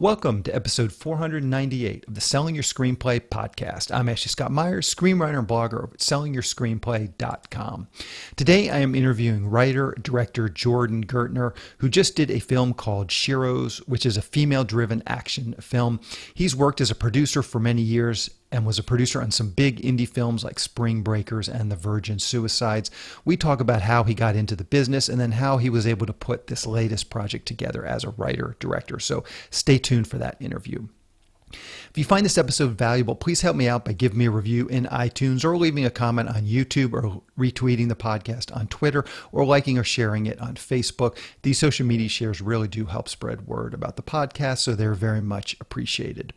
Welcome to episode 498 of the Selling Your Screenplay podcast. I'm Ashley Scott Meyers, screenwriter and blogger over at sellingyourscreenplay.com. Today I am interviewing writer-director Jordan Gertner, who just did a film called Sheroes, which is a female-driven action film. He's worked as a producer for many years and was a producer on some big indie films like Spring Breakers and The Virgin Suicides. We talk about how he got into the business and then how he was able to put this latest project together as a writer-director. So stay tuned for that interview. If you find this episode valuable, please help me out by giving me a review in iTunes or leaving a comment on YouTube or retweeting the podcast on Twitter or liking or sharing it on Facebook. These social media shares really do help spread word about the podcast, so they're very much appreciated.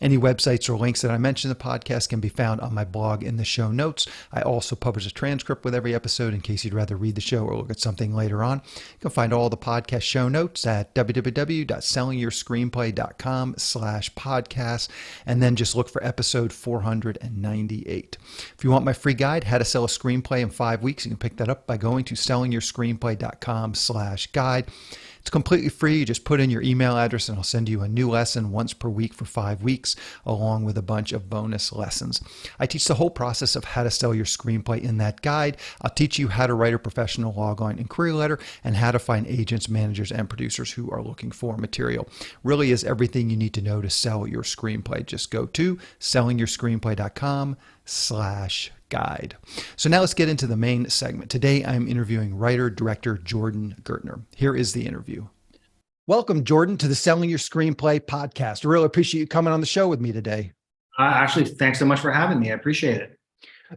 Any websites or links that I mention in the podcast can be found on my blog in the show notes. I also publish a transcript with every episode in case you'd rather read the show or look at something later on. You can find all the podcast show notes at www.sellingyourscreenplay.com/podcast. And then just look for episode 498. If you want my free guide, How to Sell a Screenplay in 5 Weeks, you can pick that up by going to sellingyourscreenplay.com/guide. It's completely free. You just put in your email address and I'll send you a new lesson once per week for 5 weeks, along with a bunch of bonus lessons. I teach the whole process of how to sell your screenplay in that guide. I'll teach you how to write a professional logline inquiry letter and how to find agents, managers, and producers who are looking for material. Really is everything you need to know to sell your screenplay. Just go to sellingyourscreenplay.com/guide. So now let's get into the main segment. Today I'm interviewing writer-director Jordan Gertner. Here is the interview. Welcome, Jordan, to the Selling Your Screenplay podcast. I really appreciate you coming on the show with me today. Ashley, thanks so much for having me. I appreciate it.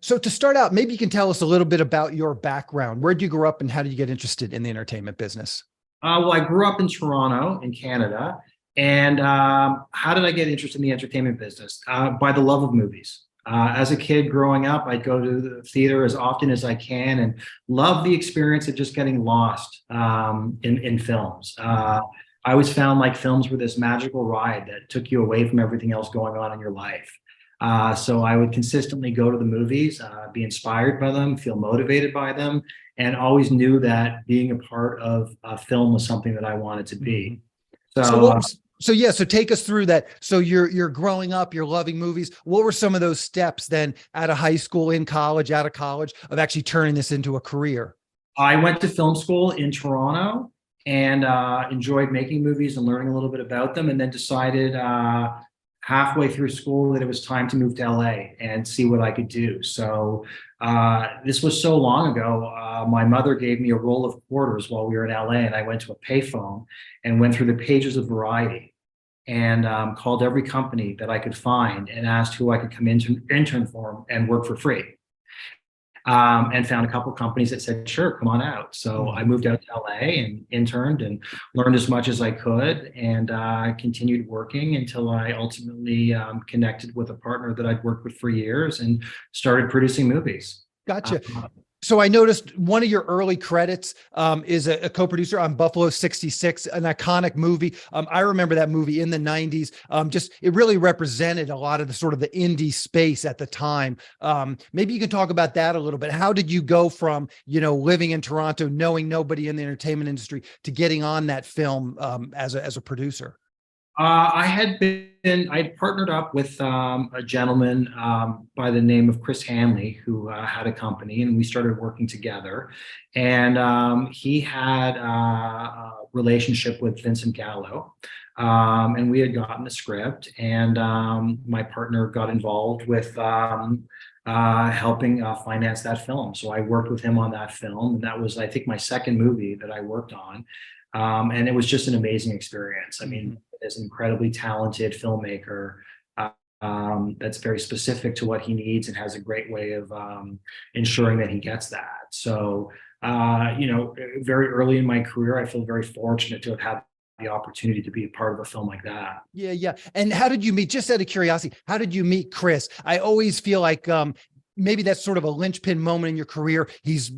So to start out, maybe you can tell us a little bit about your background. Where did you grow up and how did you get interested in the entertainment business? Well, I grew up in Toronto, in Canada. And how did I get interested in the entertainment business? By the love of movies. As a kid growing up, I'd go to the theater as often as I can and love the experience of just getting lost in films. I always found like films were this magical ride that took you away from everything else going on in your life. So I would consistently go to the movies, be inspired by them, feel motivated by them, and always knew that being a part of a film was something that I wanted to be. So take us through that. So you're growing up, you're loving movies. What were some of those steps then out of high school, in college, out of college, of actually turning this into a career? I went to film school in Toronto and enjoyed making movies and learning a little bit about them, and then decided halfway through school that it was time to move to LA and see what I could do. So this was so long ago. My mother gave me a roll of quarters while we were in LA, and I went to a payphone and went through the pages of Variety and called every company that I could find and asked who I could come intern for and work for free. And found a couple of companies that said, sure, come on out. So I moved out to LA and interned and learned as much as I could, and continued working until I ultimately connected with a partner that I'd worked with for years and started producing movies. Gotcha. So I noticed one of your early credits is a co-producer on Buffalo 66, an iconic movie. I remember that movie in the 90s. It really represented a lot of the sort of the indie space at the time. Maybe you can talk about that a little bit. How did you go from, living in Toronto, knowing nobody in the entertainment industry, to getting on that film as a producer? I'd partnered up with a gentleman by the name of Chris Hanley, who had a company, and we started working together. And he had a relationship with Vincent Gallo, and we had gotten the script, and my partner got involved with helping finance that film. So I worked with him on that film, and that was, I think, my second movie that I worked on. And it was just an amazing experience. I mean, is an incredibly talented filmmaker that's very specific to what he needs and has a great way of ensuring that he gets that. So, very early in my career, I feel very fortunate to have had the opportunity to be a part of a film like that. Yeah. And how did you meet, just out of curiosity, how did you meet Chris? I always feel like maybe that's sort of a linchpin moment in your career. He's,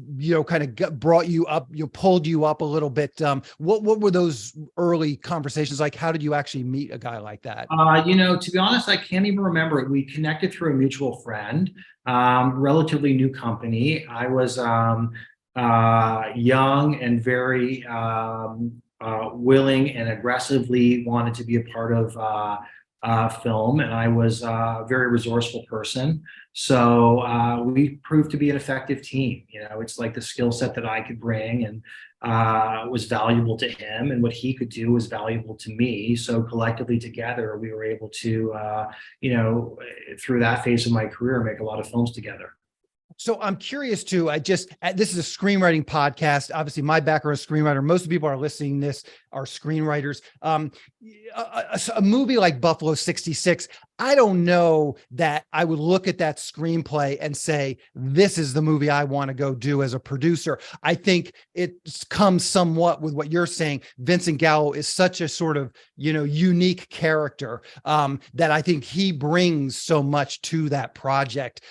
kind of brought you up, pulled you up a little bit. What were those early conversations like? How did you actually meet a guy like that? To be honest, I can't even remember it. We connected through a mutual friend, relatively new company. I was young and very willing and aggressively wanted to be a part of film, and I was a very resourceful person. So we proved to be an effective team. It's like the skill set that I could bring and was valuable to him, and what he could do was valuable to me. So collectively together, we were able to, through that phase of my career, make a lot of films together. So I'm curious too. This is a screenwriting podcast. Obviously, my background is screenwriter. Most of the people are listening to this are screenwriters. A movie like Buffalo 66, I don't know that I would look at that screenplay and say, this is the movie I want to go do as a producer. I think it comes somewhat with what you're saying. Vincent Gallo is such a sort of, unique character that I think he brings so much to that project.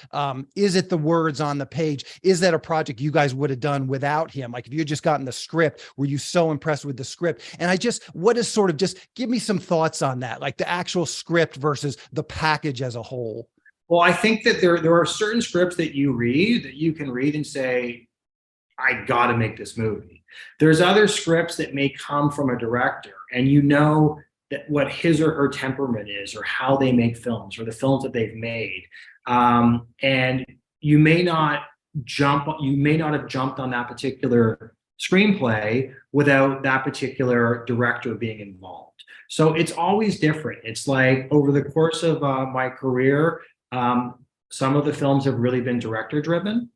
Is it the words on the page? Is that a project you guys would have done without him? Like if you had just gotten the script, were you so impressed with the script? And just give me some thoughts on that, like the actual script versus the package as a whole. Well, I think that there are certain scripts that you can read and say, I got to make this movie. There's other scripts that may come from a director, and that what his or her temperament is, or how they make films, or the films that they've made. And you may not have jumped on that particular screenplay without that particular director being involved. So it's always different. It's like over the course of my career, some of the films have really been director driven,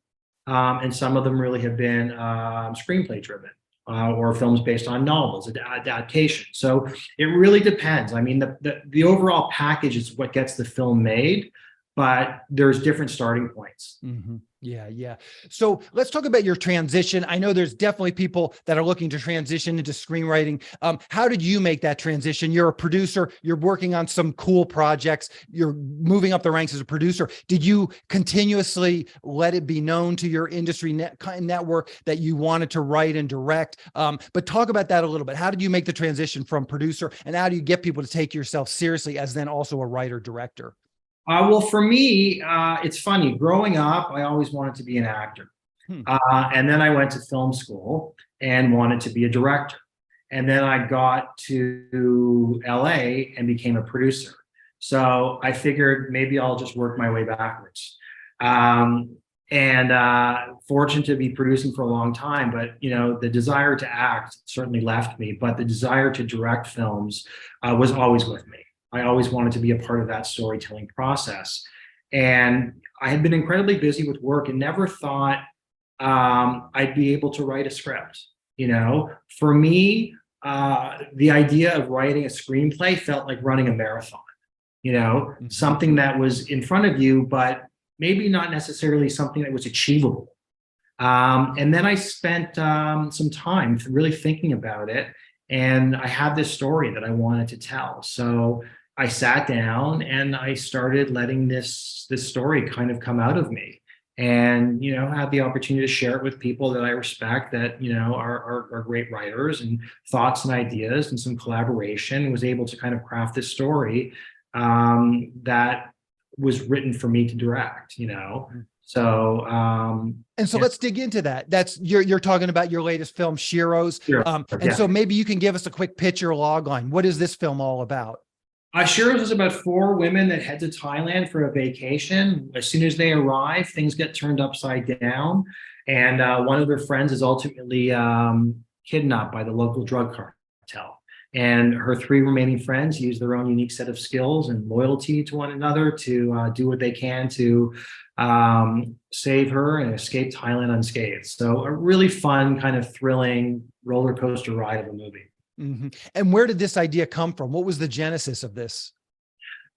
and some of them really have been screenplay driven, or films based on novels, adaptation. So it really depends. I mean, the overall package is what gets the film made, but there's different starting points. Mm-hmm. Yeah. So let's talk about your transition. I know there's definitely people that are looking to transition into screenwriting. How did you make that transition? You're a producer. You're working on some cool projects. You're moving up the ranks as a producer. Did you continuously let it be known to your industry network that you wanted to write and direct? But talk about that a little bit. How did you make the transition from producer, and how do you get people to take yourself seriously as then also a writer director? Well, for me, it's funny. Growing up, I always wanted to be an actor. And then I went to film school and wanted to be a director. And then I got to LA and became a producer. So I figured maybe I'll just work my way backwards. Fortunate to be producing for a long time, but the desire to act certainly left me, but the desire to direct films was always with me. I always wanted to be a part of that storytelling process. And I had been incredibly busy with work and never thought I'd be able to write a script. For me, the idea of writing a screenplay felt like running a marathon, mm-hmm. something that was in front of you, but maybe not necessarily something that was achievable. And then I spent some time really thinking about it. And I had this story that I wanted to tell. So I sat down and I started letting this story kind of come out of me, and had the opportunity to share it with people that I respect, that are great writers, and thoughts and ideas and some collaboration. Was able to kind of craft this story that was written for me to direct. So let's dig into that. That's you're talking about your latest film, Sheroes. Sure. So maybe you can give us a quick picture log line. What is this film all about? Sheroes is about 4 women that head to Thailand for a vacation. As soon as they arrive, things get turned upside down, and one of their friends is ultimately kidnapped by the local drug cartel. And her 3 remaining friends use their own unique set of skills and loyalty to one another to do what they can to save her and escape Thailand unscathed. So a really fun, kind of thrilling roller coaster ride of a movie. Mm-hmm. And where did this idea come from? What was the genesis of this?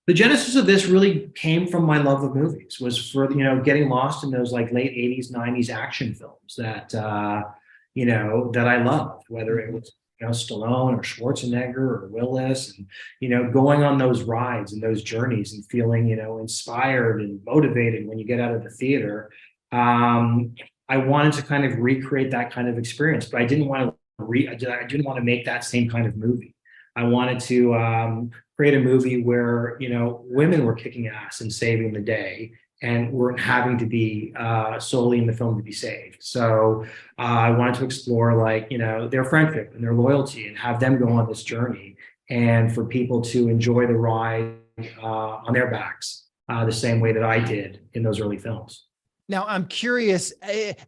The genesis of this really came from my love of movies. Was for getting lost in those like late 80s, 90s action films that that I loved, whether it was Stallone or Schwarzenegger or Willis, and going on those rides and those journeys and feeling inspired and motivated when you get out of the theater. I wanted to kind of recreate that kind of experience, but I didn't want to make that same kind of movie. I wanted to create a movie where women were kicking ass and saving the day, and weren't having to be solely in the film to be saved. So I wanted to explore, like, their friendship and their loyalty, and have them go on this journey, and for people to enjoy the ride on their backs the same way that I did in those early films. Now, I'm curious,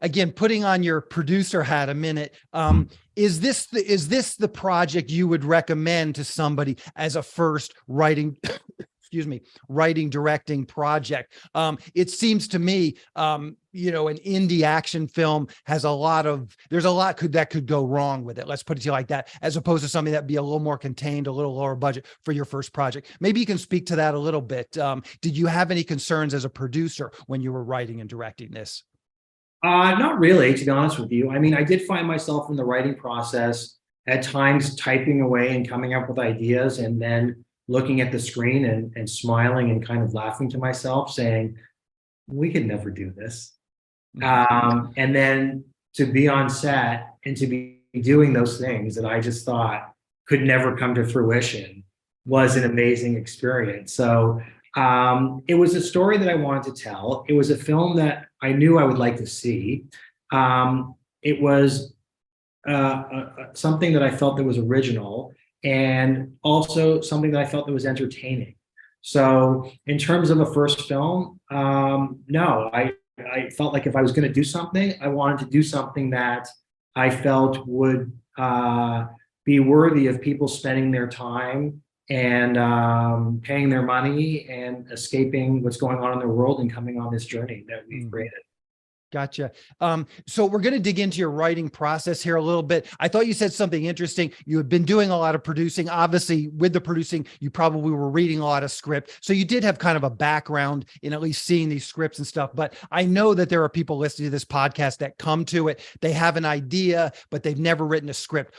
again, putting on your producer hat a minute, is this the project you would recommend to somebody as a first writing, excuse me, writing, directing project? It seems to me, an indie action film has there's a lot that could go wrong with it. Let's put it to you like that, as opposed to something that'd be a little more contained, a little lower budget for your first project. Maybe you can speak to that a little bit. Did you have any concerns as a producer when you were writing and directing this? Not really, to be honest with you. I mean, I did find myself in the writing process at times typing away and coming up with ideas, and then looking at the screen and smiling and kind of laughing to myself, saying, we could never do this. And then to be on set and to be doing those things that I just thought could never come to fruition was an amazing experience. So it was a story that I wanted to tell. It was a film that I knew I would like to see. It was something that I felt that was original, and also something that I felt that was entertaining. So in terms of a first film, no, I felt like if I was going to do something, I wanted to do something that I felt would be worthy of people spending their time and paying their money and escaping what's going on in their world and coming on this journey that we've created. Gotcha. So we're going to dig into your writing process here a little bit. I thought you said something interesting. You had been doing a lot of producing. Obviously, with the producing, you probably were reading a lot of script. So you did have kind of a background in at least seeing these scripts and stuff. But I know that there are people listening to this podcast that come to it. They have an idea, but they've never written a script.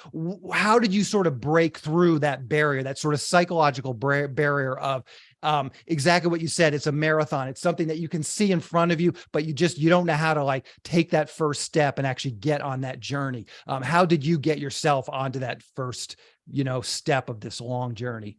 How did you sort of break through that barrier, that sort of psychological barrier of exactly what you said? It's a marathon. It's something that you can see in front of you, but you don't know how to like take that first step and actually get on that journey. How did you get yourself onto that first, step of this long journey?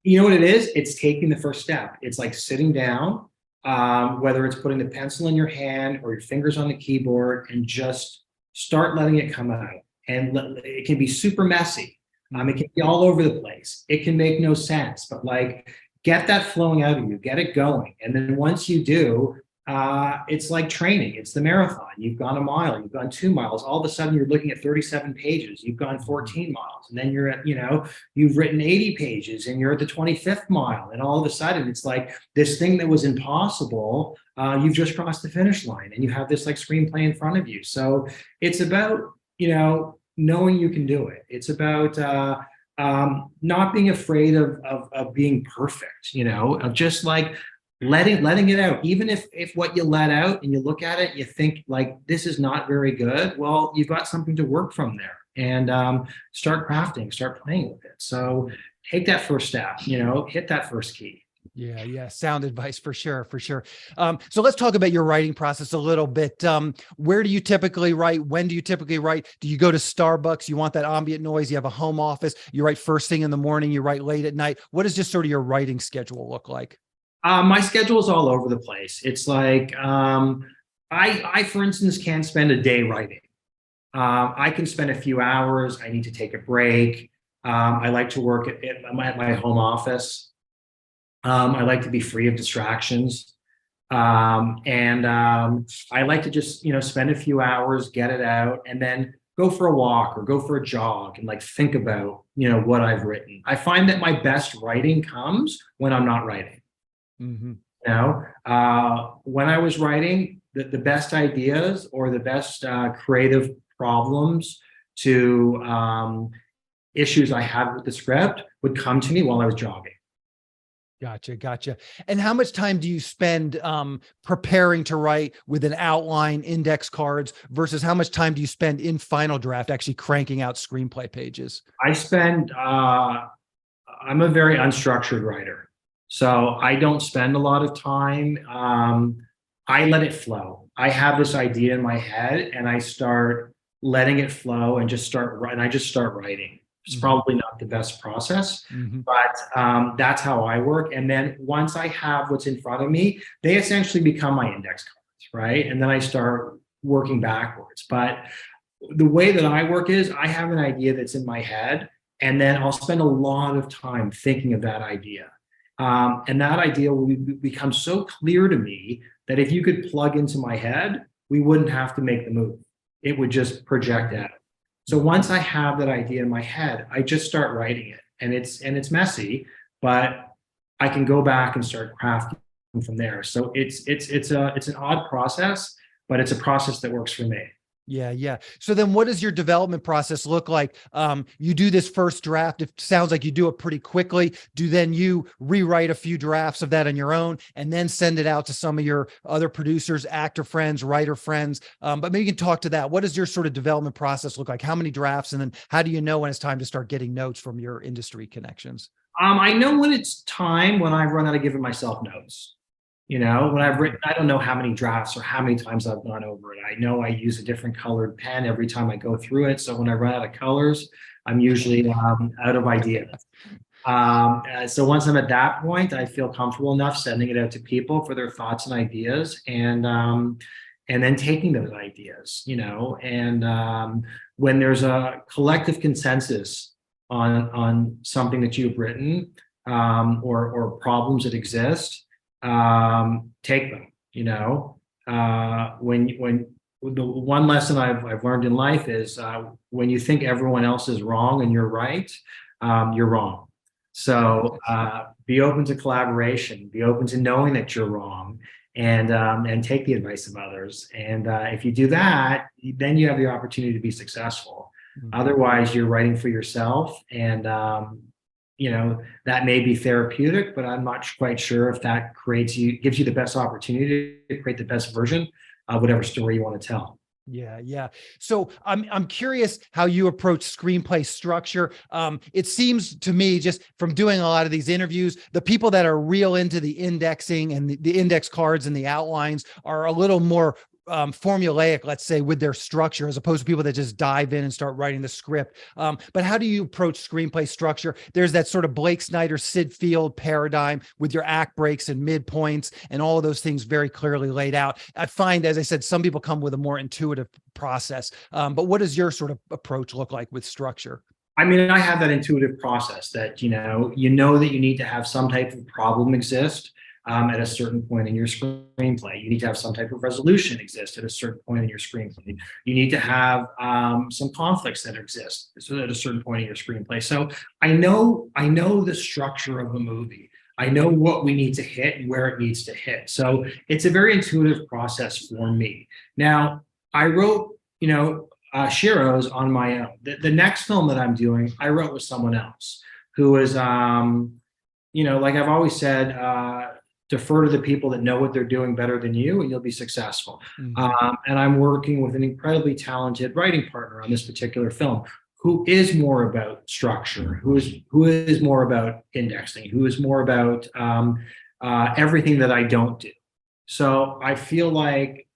You know what it is? It's taking the first step. It's like sitting down, whether it's putting the pencil in your hand or your fingers on the keyboard, and just start letting it come out. And it can be super messy. It can be all over the place. It can make no sense, but like, get that flowing out of you, get it going. And then once you do, it's like training. It's the marathon. You've gone a mile, you've gone 2 miles. All of a sudden you're looking at 37 pages. You've gone 14 miles. And then you're at, you've written 80 pages and you're at the 25th mile. And all of a sudden it's like this thing that was impossible. You've just crossed the finish line and you have this like screenplay in front of you. So it's about, knowing you can do it. It's about, not being afraid of being perfect, of just like letting it out. Even if what you let out and you look at it, you think like, this is not very good. Well, you've got something to work from there, and start crafting, start playing with it. So take that first step, hit that first key. Yeah. Sound advice for sure. So let's talk about your writing process a little bit. Where do you typically write? When do you typically write? Do you go to Starbucks? You want that ambient noise? You have a home office? You write first thing in the morning? You write late at night? What does just sort of your writing schedule look like? My schedule is all over the place. It's like, I, for instance, can't spend a day writing. I can spend a few hours. I need to take a break. I like to work at my home office. I like to be free of distractions. And I like to just, spend a few hours, get it out, and then go for a walk or go for a jog and like think about, what I've written. I find that my best writing comes when I'm not writing. Mm-hmm. When I was writing, the best ideas or the best creative problems to issues I had with the script would come to me while I was jogging. Gotcha. And how much time do you spend preparing to write with an outline, index cards, versus how much time do you spend in final draft actually cranking out screenplay pages? I'm a very unstructured writer, so I don't spend a lot of time. I let it flow. I have this idea in my head and I start letting it flow and I just start writing. It's probably not the best process, but that's how I work. And then once I have what's in front of me, they essentially become my index cards, right? And then I start working backwards. But the way that I work is I have an idea that's in my head, and then I'll spend a lot of time thinking of that idea. And that idea will become so clear to me that if you could plug into my head, we wouldn't have to make the move. It would just project out. So once I have that idea in my head, I just start writing it, and it's messy, but I can go back and start crafting from there. So it's an odd process, but it's a process that works for me. Yeah, yeah. So then what does your development process look like? You do this first draft. It sounds like you do it pretty quickly. Do then you rewrite a few drafts of that on your own and then send it out to some of your other producers, actor friends, writer friends? But maybe you can talk to that. What does your sort of development process look like? How many drafts? And then how do you know when it's time to start getting notes from your industry connections? I know when it's time when I've run out of giving myself notes. When I've written, I don't know how many drafts or how many times I've gone over it. I know I use a different colored pen every time I go through it. So when I run out of colors, I'm usually out of ideas. So once I'm at that point, I feel comfortable enough sending it out to people for their thoughts and ideas, and then taking those ideas, and when there's a collective consensus on something that you've written, or problems that exist, take them. When the one lesson I've learned in life is when you think everyone else is wrong and you're right, you're wrong. So be open to collaboration, be open to knowing that you're wrong, and take the advice of others. And if you do that, then you have the opportunity to be successful. Otherwise, you're writing for yourself, and that may be therapeutic, but I'm not quite sure if that gives you the best opportunity to create the best version of whatever story you want to tell. Yeah, yeah. So I'm curious how you approach screenplay structure. It seems to me, just from doing a lot of these interviews, the people that are real into the indexing and the index cards and the outlines are a little more formulaic, let's say, with their structure, as opposed to people that just dive in and start writing the script. But how do you approach screenplay structure? There's that sort of Blake Snyder, Sid Field paradigm with your act breaks and midpoints and all of those things very clearly laid out. I find, as I said, some people come with a more intuitive process. But what does your sort of approach look like with structure? I mean, I have that intuitive process that, that you need to have some type of problem exist at a certain point in your screenplay. You need to have some type of resolution exist at a certain point in your screenplay. You need to have some conflicts that exist at a certain point in your screenplay. So I know the structure of a movie. I know what we need to hit and where it needs to hit. So it's a very intuitive process for me. Now, I wrote, Sheroes on my own. The next film that I'm doing, I wrote with someone else who was, like I've always said, defer to the people that know what they're doing better than you, and you'll be successful. And I'm working with an incredibly talented writing partner on this particular film, who is more about structure, who is more about indexing, who is more about everything that I don't do. So I feel like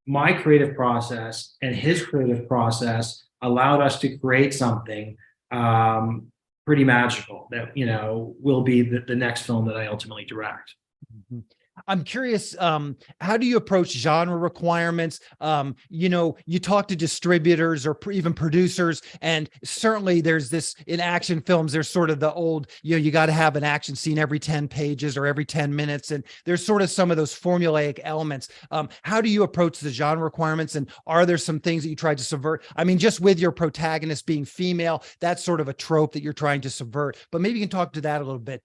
my creative process and his creative process allowed us to create something pretty magical that will be the next film that I ultimately direct. I'm curious, how do you approach genre requirements? You talk to distributors or even producers, and certainly there's this in action films, there's sort of the old, you got to have an action scene every 10 pages or every 10 minutes. And there's sort of some of those formulaic elements. How do you approach the genre requirements? And are there some things that you tried to subvert? I mean, just with your protagonist being female, that's sort of a trope that you're trying to subvert, but maybe you can talk to that a little bit.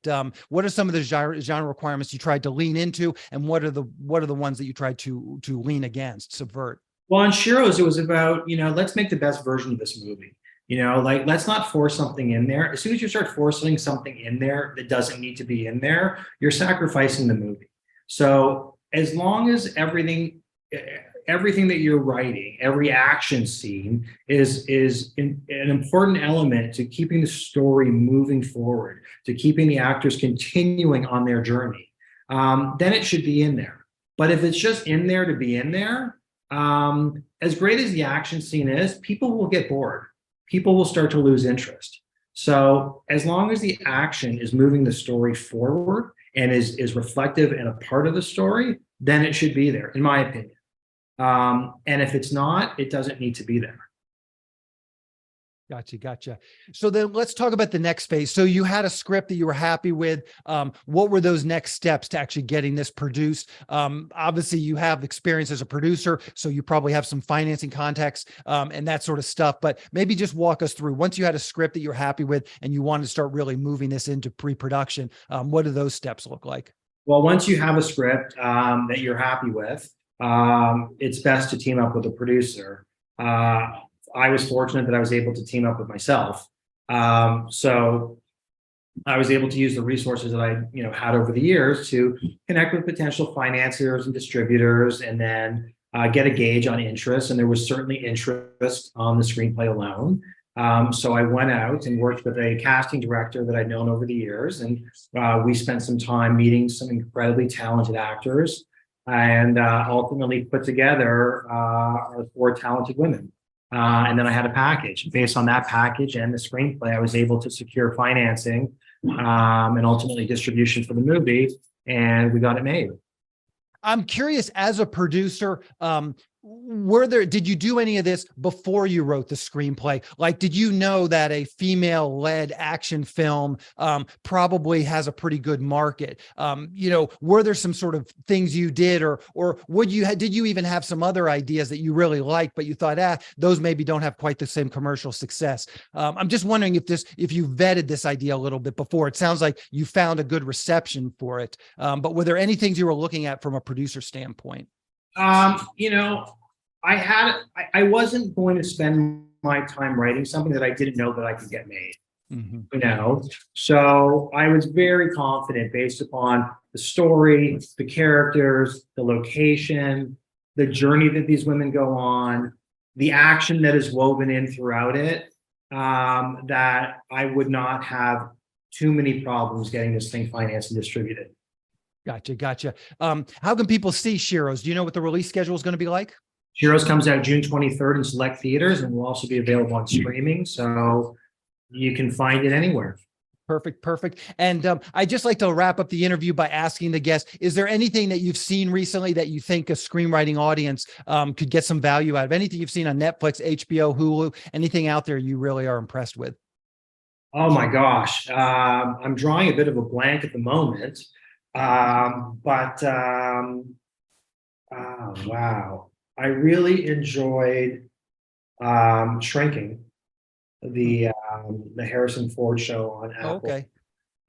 What are some of the genre requirements you tried to lean into? And what are the ones that you tried to lean against, subvert? Well, on Sheroes, it was about, let's make the best version of this movie. Let's not force something in there. As soon as you start forcing something in there that doesn't need to be in there, you're sacrificing the movie. So as long as everything that you're writing, every action scene is an important element to keeping the story moving forward, to keeping the actors continuing on their journey, then it should be in there. But if it's just in there to be in there, as great as the action scene is, people will get bored. people will start to lose interest. So as long as the action is moving the story forward and is reflective and a part of the story, then it should be there, in my opinion. And if it's not, it doesn't need to be there. Gotcha. So then let's talk about the next phase. So you had a script that you were happy with. What were those next steps to actually getting this produced? Obviously you have experience as a producer, so you probably have some financing contacts, and that sort of stuff, but maybe just walk us through, once you had a script that you're happy with and you wanted to start really moving this into pre-production, what do those steps look like? Well, once you have a script that you're happy with, it's best to team up with a producer. I was fortunate that I was able to team up with myself. So I was able to use the resources that I, had over the years to connect with potential financiers and distributors, and then get a gauge on interest. And there was certainly interest on the screenplay alone. So I went out and worked with a casting director that I'd known over the years, and we spent some time meeting some incredibly talented actors, and ultimately put together our 4 talented women. And then I had a package. Based on that package and the screenplay, I was able to secure financing and ultimately distribution for the movie, and we got it made. I'm curious, as a producer, did you do any of this before you wrote the screenplay? Like, did you know that a female-led action film probably has a pretty good market? Were there some sort of things you did, or did you even have some other ideas that you really liked, but you thought, those maybe don't have quite the same commercial success? I'm just wondering if you vetted this idea a little bit before. It sounds like you found a good reception for it, but were there any things you were looking at from a producer standpoint? I wasn't going to spend my time writing something that I didn't know that I could get made. Mm-hmm. So I was very confident based upon the story, the characters, the location, the journey that these women go on, the action that is woven in throughout it, that I would not have too many problems getting this thing financed and distributed. Gotcha. How can people see Sheroes? Do you know what the release schedule is going to be like? Sheroes comes out June 23rd in select theaters, and will also be available on streaming, so you can find it anywhere. Perfect. And I just like to wrap up the interview by asking the guest, is there anything that you've seen recently that you think a screenwriting audience could get some value out of? Anything you've seen on Netflix, HBO, Hulu, anything out there you really are impressed with? Oh my gosh. I'm drawing a bit of a blank at the moment. Oh, wow. I really enjoyed Shrinking, the Harrison Ford show on Apple. Oh, okay.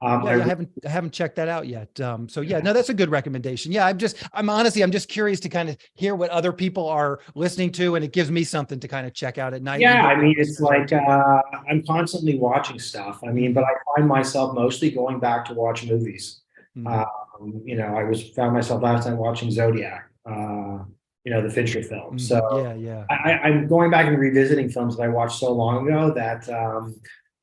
I haven't checked that out yet. So yeah, no, that's a good recommendation. Yeah, I'm just curious to kind of hear what other people are listening to, and it gives me something to kind of check out at night. Yeah, I mean, it's like I'm constantly watching stuff. I mean, but I find myself mostly going back to watch movies. Mm-hmm. I found myself last night watching Zodiac, the Fincher film. So I'm going back and revisiting films that I watched so long ago that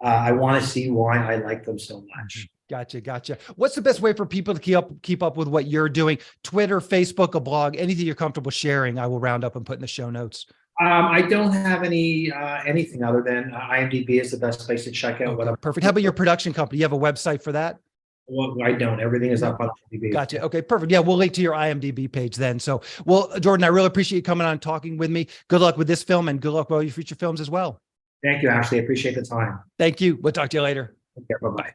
I want to see why I like them so much. Gotcha. What's the best way for people to keep up with what you're doing? Twitter, Facebook, a blog, anything you're comfortable sharing, I will round up and put in the show notes. I don't have anything other than IMDb is the best place to check out what I'm. Perfect. How about your production company? You have a website for that? Well, I don't. Everything is up on IMDb. Gotcha. Okay, perfect. Yeah, we'll link to your IMDb page then. So, well, Jordan, I really appreciate you coming on and talking with me. Good luck with this film, and good luck with all your future films as well. Thank you, Ashley. I appreciate the time. Thank you. We'll talk to you later. Okay, bye-bye.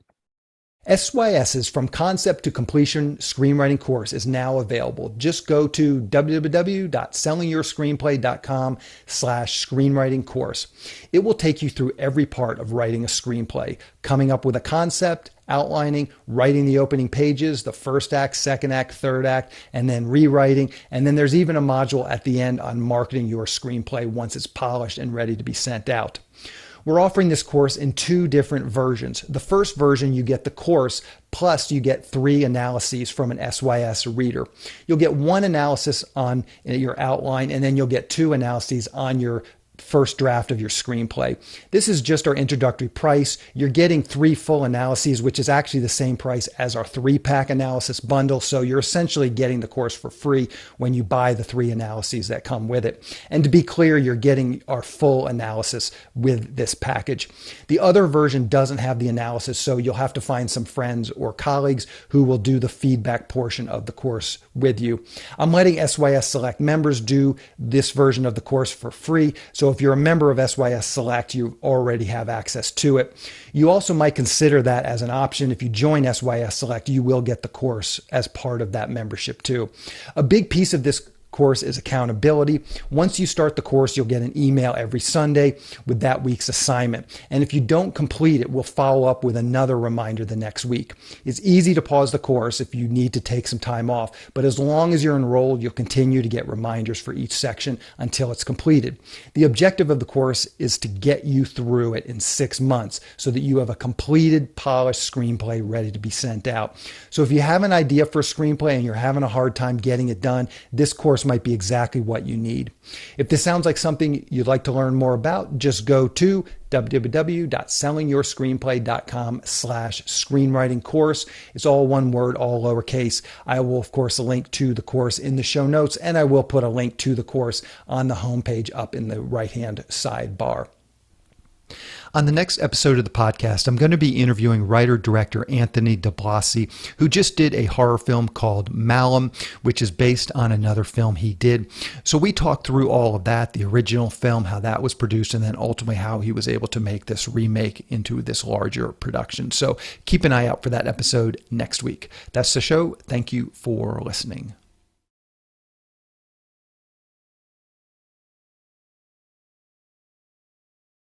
SYS's From Concept to Completion screenwriting course is now available. Just go to www.sellingyourscreenplay.com/screenwriting course. It will take you through every part of writing a screenplay, coming up with a concept, outlining, writing the opening pages, the first act, second act, third act, and then rewriting. And then there's even a module at the end on marketing your screenplay once it's polished and ready to be sent out. We're offering this course in 2 different versions. The first version, you get the course, plus you get 3 analyses from an SYS reader. You'll get 1 analysis on your outline, and then you'll get 2 analyses on your first draft of your screenplay. This is just our introductory price. You're getting 3 full analyses, which is actually the same price as our 3-pack analysis bundle. So you're essentially getting the course for free when you buy the 3 analyses that come with it. And to be clear, you're getting our full analysis with this package. The other version doesn't have the analysis, so you'll have to find some friends or colleagues who will do the feedback portion of the course with you. I'm letting SYS Select members do this version of the course for free. So if you're a member of SYS Select, you already have access to it. You also might consider that as an option. If you join SYS Select, you will get the course as part of that membership too. A big piece of this course is accountability. Once you start the course, you'll get an email every Sunday with that week's assignment. And if you don't complete it, we'll follow up with another reminder the next week. It's easy to pause the course if you need to take some time off, but as long as you're enrolled, you'll continue to get reminders for each section until it's completed. The objective of the course is to get you through it in 6 months so that you have a completed, polished screenplay ready to be sent out. So if you have an idea for a screenplay and you're having a hard time getting it done, this course might be exactly what you need. If this sounds like something you'd like to learn more about, just go to www.sellingyourscreenplay.com/screenwriting course. It's all one word, all lowercase. I will, of course, link to the course in the show notes, and I will put a link to the course on the homepage up in the right-hand sidebar. On the next episode of the podcast, I'm going to be interviewing writer-director Anthony DeBlasi, who just did a horror film called Malum, which is based on another film he did. So we talked through all of that, the original film, how that was produced, and then ultimately how he was able to make this remake into this larger production. So keep an eye out for that episode next week. That's the show. Thank you for listening.